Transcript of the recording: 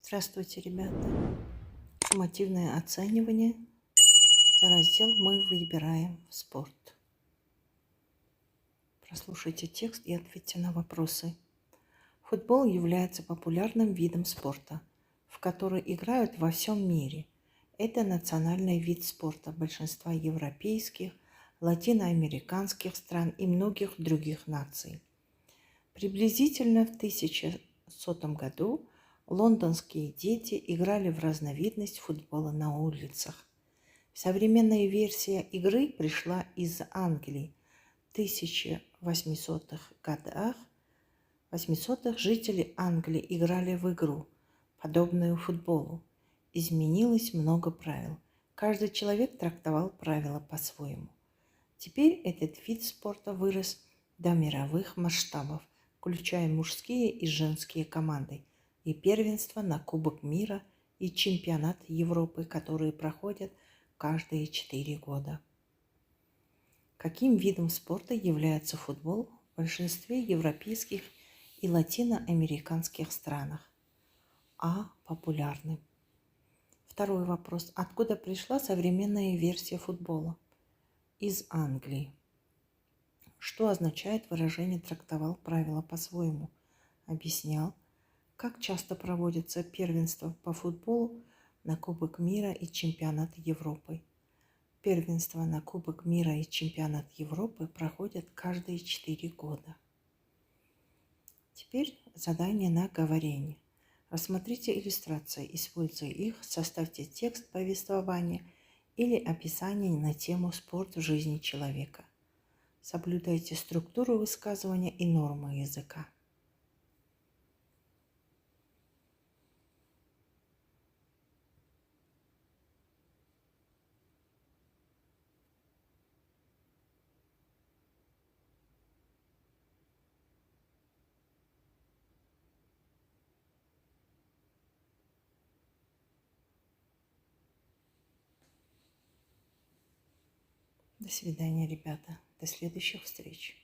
Здравствуйте, ребята. Суммативное оценивание. За раздел «Мы выбираем спорт». Прослушайте текст и ответьте на вопросы. Футбол является популярным видом спорта, в который играют во всем мире. Это национальный вид спорта большинства европейских, латиноамериканских стран и многих других наций. Приблизительно в 1100 году лондонские дети играли в разновидность футбола на улицах. Современная версия игры пришла из Англии. В 1800-х годах жители Англии играли в игру, подобную футболу. Изменилось много правил. Каждый человек трактовал правила по-своему. Теперь этот вид спорта вырос до мировых масштабов, включая мужские и женские команды, и первенства на Кубок мира и чемпионат Европы, которые проходят каждые 4 года. Каким видом спорта является футбол в большинстве европейских и латиноамериканских странах? А. Популярным. Второй вопрос. Откуда пришла современная версия футбола? Из Англии. Что означает выражение «трактовал правила по-своему»? Объяснял. Как часто проводятся первенства по футболу на Кубок мира и чемпионат Европы? Первенства на Кубок мира и чемпионат Европы проходят каждые 4 года. Теперь задание на говорение. Рассмотрите иллюстрации, используя их, составьте текст повествования или описание на тему «Спорт в жизни человека». Соблюдайте структуру высказывания и нормы языка. До свидания, ребята. До следующих встреч.